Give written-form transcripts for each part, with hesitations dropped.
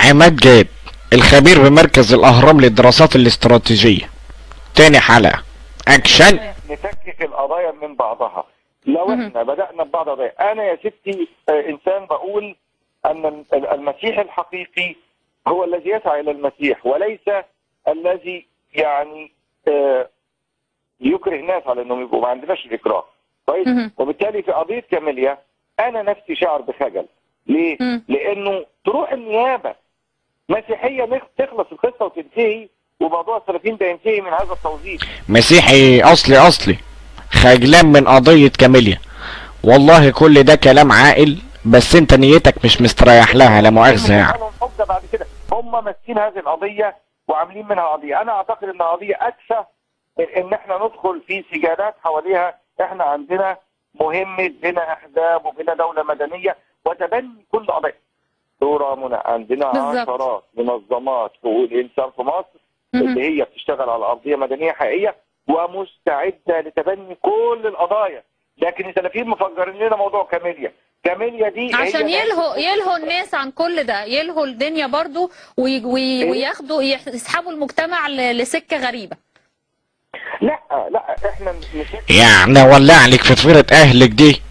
عماد جاد، الخبير بمركز الأهرام للدراسات الاستراتيجية. تاني حلقة أكشن. نفكك القضايا من بعضها. لو احنا بدأنا ببعض القضايا، أنا يا ستي إنسان بقول أن المسيح الحقيقي هو الذي يسعى إلى المسيح، وليس الذي يعني يكره الناس على انهم يبقوا. ما عندناش الاكراه كويس. وبالتالي في قضيه كاميليا انا نفسي شعر بخجل. ليه؟ لانه تروح النيابه مسيحيه تخلص القصه وتنتهي، وموضوع السلفيين ده ينتهي من هذا التوظيف. مسيحي اصلي خجلان من قضيه كاميليا. والله كل ده كلام عاقل، بس انت نيتك مش مستريح لها، لا مؤاخذه يعني. بعد كده هم ماسكين هذه القضيه وعاملين منها قضيه. انا اعتقد انها قضيه اكثر ان احنا ندخل في سجالات حواليها. احنا عندنا مهمة بنا احزاب وبنا دولة مدنية وتبني كل قضية. دورة منى عندنا عشرات منظمات حقوق الانسان في مصر اللي هي بتشتغل على ارضية مدنية حقيقية ومستعدة لتبني كل القضايا. لكن السلفيين مفجرين لنا موضوع كاميليا دي عشان يلهوا الناس عن كل ده، يلهوا الدنيا برضو وياخدوا يسحبوا المجتمع لسكة غريبة. لا احنا يعني ولع عليك في فطيرة اهلك دي.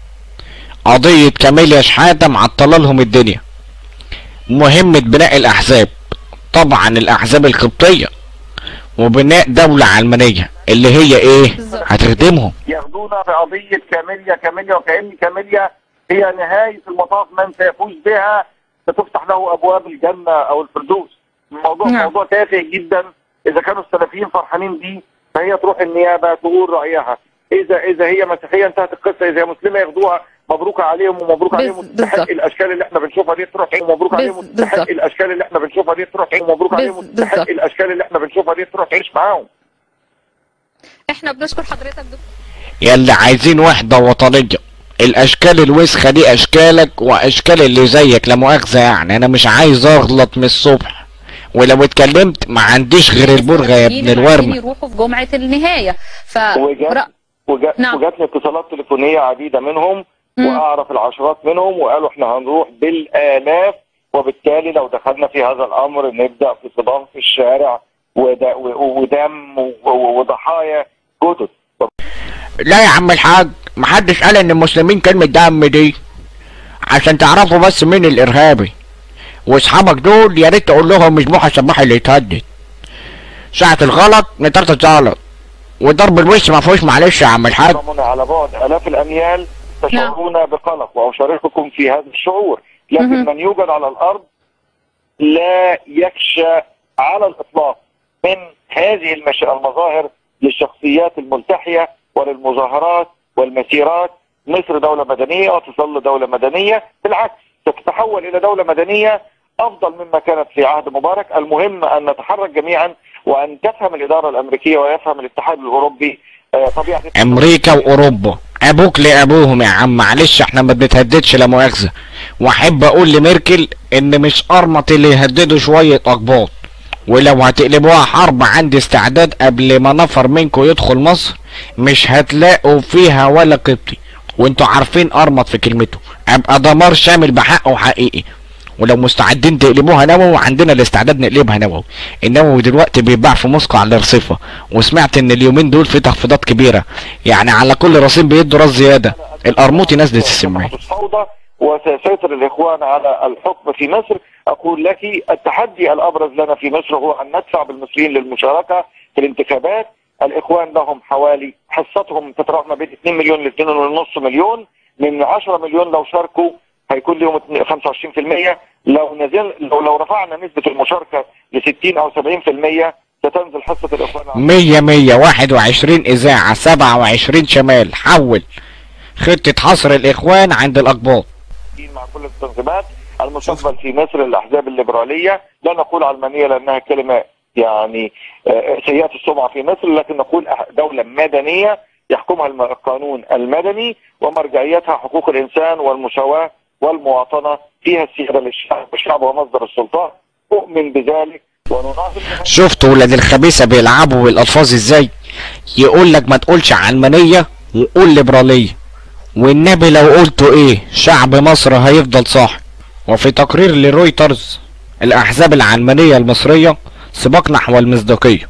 قضية كاميليا شحاتة معطلة لهم الدنيا. مهمة بناء الاحزاب، طبعا الاحزاب القبطية، وبناء دولة علمانية اللي هي ايه هتخدمهم. ياخدونا بقضية كاميليا وكأن كاميليا هي نهاية المطاف. من سيفوز بها ستفتح له ابواب الجنة او الفردوس. موضوع تافه جدا. اذا كانوا السلفيين فرحانين بيه فهي تروح النيابه تقول رايها. اذا هي مسيحيه انتهت القصه. اذا هي مسلمه ياخدوها مبروك عليهم ومبروك عليهم. تستحق الاشكال اللي احنا بنشوفها دي تروح ومبروك عليهم. تستحق الاشكال اللي احنا بنشوفها دي تروح ومبروك عليهم. تستحق الاشكال اللي احنا بنشوفها دي تروح تعيش معاهم. احنا بنشكر حضرتك دكتور. يلا عايزين وحده وطنيه. الاشكال الوسخه دي اشكالك واشكال اللي زيك، لا مؤاخذه يعني. انا مش عايز اغلط من الصبح، ولو اتكلمت ما عنديش غير البرغه يا ابن الورمه. يروحوا في جمعه النهايه وجاتني اتصالات تليفونيه عديده منهم واعرف العشرات منهم، وقالوا احنا هنروح بالالاف. وبالتالي لو دخلنا في هذا الامر نبدا في صدام في الشارع ودم وضحايا جدد. لا يا عم الحاج، محدش قال ان المسلمين كلمه دم دي. عشان تعرفوا بس مين الارهابي. واصحابك دول يا ريت تقول لهم مش بوحه سماح اللي يتهدد. ساعة الغلط نطرطش غلط، وضرب الوش ما فيهوش معلش يا عم الحاج. على بعد الاف الاميال تشعرون بقلق واشارككم في هذا الشعور، لكن من يوجد على الارض لا يخشى على الاطلاق من هذه المظاهر للشخصيات الملتحيه وللمظاهرات والمسيرات. مصر دولة مدنية وتظل دولة مدنية، بالعكس ستتحول إلى دولة مدنية أفضل مما كانت في عهد مبارك. المهم أن نتحرك جميعا وأن تفهم الإدارة الأمريكية ويفهم الاتحاد الأوروبي طبيعة أمريكا وأوروبا أبوك لأبوهم يا عم. معلش احنا ما بنتهددش لا مؤاخذة. وأحب أقول لميركل إن مش أرمط اللي يهددوا شوية أقباط، ولو هتقلبوها حرب عندي استعداد قبل ما نفر منكم يدخل مصر مش هتلاقوا فيها ولا قبطي. وانتوا عارفين ارمط في كلمته، ابقى دمار شامل بحقه وحقيقي. ولو مستعدين تقلبوها نووي عندنا الاستعداد نقلبها نووي. النووي دلوقتي بيتباع في موسكو على الرصيفه، وسمعت ان اليومين دول في تخفيضات كبيره، يعني على كل رصيف بيدوا راس زياده. القرموطي نزلت السماعه. وسيسيطر الاخوان على الحكم في مصر. اقول لك التحدي الابرز لنا في مصر هو ان ندفع بالمصريين للمشاركه في الانتخابات. الاخوان لهم حوالي حصتهم تتراوح ما بين 2 مليون ل 2.5 مليون. من 10 مليون لو شاركوا هيكون لهم 25%. لو رفعنا نسبة المشاركة ل 60 او 70% ستنزل حصة الاخوان 121 اذاعة 27 شمال. حول خطة حصر الاخوان عند الاقباط مع كل التنظيمات. المستقبل في مصر الاحزاب الليبرالية، لا نقول علمانية لانها كلمة يعني سيئة السمعة في مصر، لكن نقول دولة مدنية يحكمها القانون المدني ومرجعيتها حقوق الإنسان والمساواة والمواطنة، فيها السيادة للشعب والشعب هو مصدر السلطان. أؤمن بذلك ونناضل. شفتوا ولاد الخبيثة بيلعبوا بالألفاظ ازاي؟ يقول لك ما تقولش علمانية وقول ليبرالية، والنبي لو قلتوا ايه شعب مصر هيفضل صاحي. وفي تقرير لرويترز الأحزاب العلمانية المصرية سباق نحو المصداقية،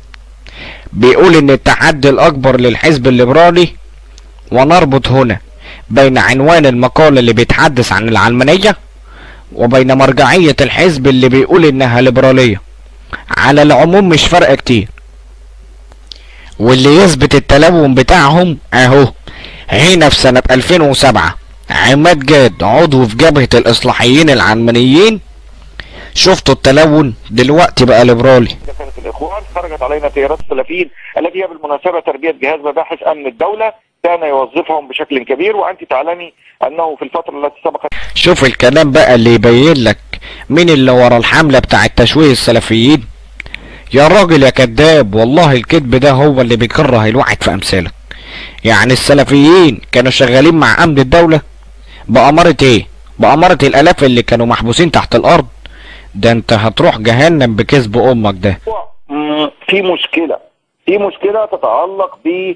بيقول إن التحدي الأكبر للحزب الليبرالي، ونربط هنا بين عنوان المقال اللي بيتحدث عن العلمانية وبين مرجعية الحزب اللي بيقول إنها ليبرالية. على العموم مش فرق كتير، واللي يثبت التلون بتاعهم اهو. هنا في سنة 2007 عماد جاد عضو في جبهة الإصلاحيين العلمانيين، شفتوا التلون؟ دلوقتي بقى ليبرالي. كانت الإخوان خرجت علينا تيارات السلفيين التي هي بالمناسبة تربية جهاز مباحث أمن الدولة كان يوظفهم بشكل كبير، وأنت تعلمي أنه في الفترة التي سبقت. شوف الكلام بقى اللي يبين لك مين اللي ورا الحملة بتاع تشويه السلفيين. يا راجل يا كذاب، والله الكذب ده هو اللي بيكره الواحد في أمثالك. يعني السلفيين كانوا شغالين مع أمن الدولة بأمارة ايه؟ بأمارة الآلاف اللي كانوا محبوسين تحت الأرض. ده انت هتروح جهنم بكذب أمك ده. في مشكلة تتعلق ب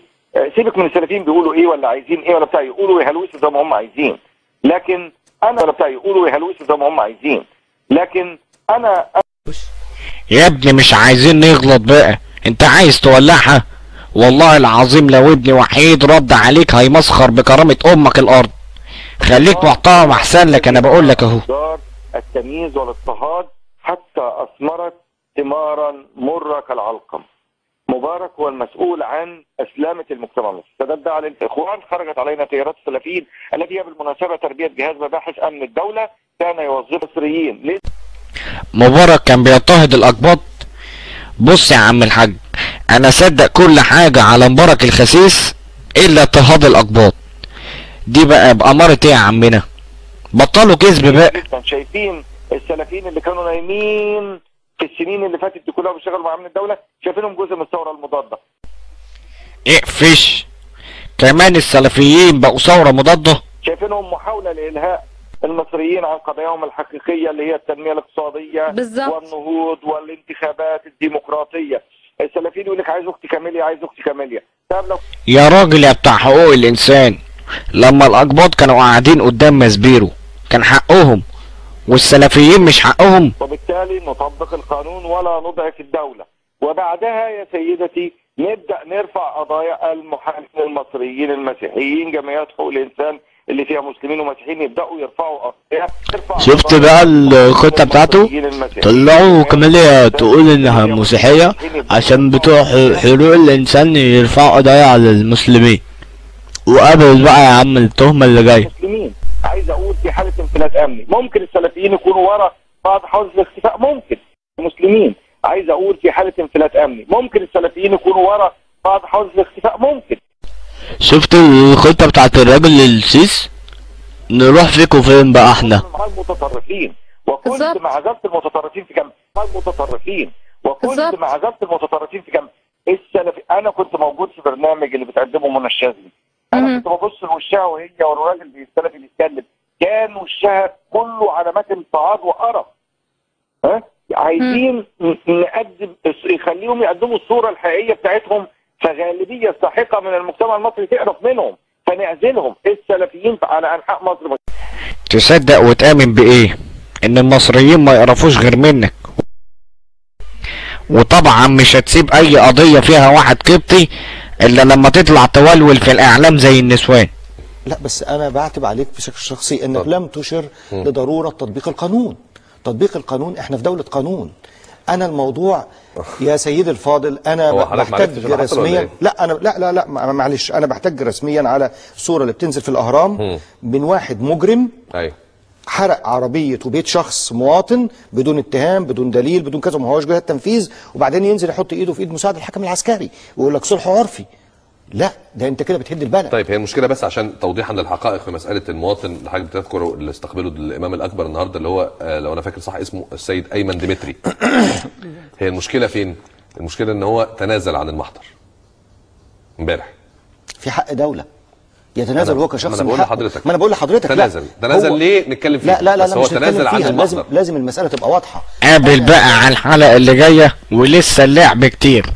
سيبك من السلفيين بيقولوا ايه ولا عايزين ايه ولا بتاع، يقولوا يهلوسوا زي ما هم عايزين، لكن انا ولا بتاع يقولوا يهلوسوا زي ما هم عايزين، لكن انا يا ابني مش عايزين نغلط بقى، انت عايز تولعها؟ والله العظيم لو ابني وحيد رد عليك هيمسخر بكرامة امك الارض. خليك محترم احسن لك، انا بقول لك اهو. التمييز والاضطهاد حتى اثمرت ثمارا مرة كالعلقم. مبارك هو المسؤول عن اسلامة المجتمع المصري. السادات دعا للاخوان، خرجت علينا تيارات السلفيين التي هي بالمناسبة تربية جهاز مباحث امن الدولة كان يوظف مصريين. مبارك كان بيضطهد الاقباط؟ بص يا عم الحاج، انا صدق كل حاجة على مبارك الخسيس الا اضطهاد الاقباط. دي بقى بأمارة ايه يا عمنا؟ بطلوا كذب بقى. شايفين السلفيين اللي كانوا نايمين في السنين اللي فاتت دي كلها بيشتغلوا مع امن الدولة، شايفينهم جزء من الثورة المضادة. اقفش، كمان السلفيين بقوا ثورة مضادة؟ شايفينهم محاولة لإلهاء المصريين عن قضاياهم الحقيقية اللي هي التنمية الاقتصادية بالظبط، والنهوض والانتخابات الديمقراطية. السلفيين يقول لك عايز اختي كاميليا، عايز اختي كاميليا. طب لو يا راجل يا بتاع حقوق الانسان، لما الاقباط كانوا قاعدين قدام مسبيرو كان حقهم والسلفيين مش حقهم؟ وبالتالي نطبق القانون ولا نضعف الدولة، وبعدها يا سيدتي نبدأ نرفع قضايا المحامين المصريين المسيحيين، جمعيات حقوق الإنسان اللي فيها مسلمين ومسيحيين يبدأوا يرفعوا قضايا. شفت بقى الخطة بتاعته؟ طلعوا كاميليا تقول انها مسيحية عشان بتوع حقوق الانسان يرفعوا قضايا على المسلمين، وقابل بقى يا عم التهمة اللي جاية. عايز اقول في حالة انفلات امني ممكن السلفيين يكونوا ورا بعض حوادث الاختفاء، ممكن المسلمين. عايز اقول في حالة انفلات امني ممكن السلفيين يكونوا ورا بعض حوادث الاختفاء، ممكن. شفت الخطة بتاعت الراجل السيس؟ نروح فيكوا فين بقى احنا؟ مع المتطرفين، وكنت مع عزلة المتطرفين في جنب. مع المتطرفين وكنت مع عزلة المتطرفين في جنب. السلفي انا كنت موجود في برنامج اللي بتقدمه منى الشاذلي. انا كنت ببص لوشها وهي والراجل السلفي بيتكلم، كان وشها كله علامات امتعاض وقرف. ها؟ عايزين نقدم، يخليهم يقدموا الصورة الحقيقية بتاعتهم، فغالبية ساحقة من المجتمع المصري تقرف منهم، فنعزلهم. السلفيين على انحاء مصر. تصدق وتآمن بإيه؟ إن المصريين ما يقرفوش غير منك. وطبعا مش هتسيب أي قضية فيها واحد قبطي إلا لما تطلع تولول في الإعلام زي النسوان. لا بس أنا بعتب عليك بشكل شخصي إنك لم تشر لضرورة تطبيق القانون. تطبيق القانون، إحنا في دولة قانون. أنا الموضوع يا سيدي الفاضل أنا بحتج رسميا، لا أنا لا معلش، أنا بحتج رسميا على الصورة اللي بتنزل في الأهرام من واحد مجرم حرق عربية وبيت شخص مواطن بدون اتهام بدون دليل بدون كذا، ما هوش جهة تنفيذ، وبعدين ينزل يحط ايده في ايد مساعد الحكم العسكري ويقول لك صلح عرفي. لا ده انت كده بتهد البلد. طيب هي المشكله بس عشان توضيحا للحقائق في مساله المواطن اللي حضرتك بتذكره اللي استقبله الامام الاكبر النهارده اللي هو لو انا فاكر صح اسمه السيد ايمن ديمتري. هي المشكله فين؟ المشكله ان هو تنازل عن المحضر امبارح في حق دوله، يتنازل هو كشخص. ما انا بقول لحضرتك، ما انا بقول لحضرتك تنازل ليه نتكلم فيه؟ لا بس هو تنازل عن المحضر. لازم المساله تبقى واضحه. قابل بقى على الحلقه اللي جايه ولسه اللعب كتير.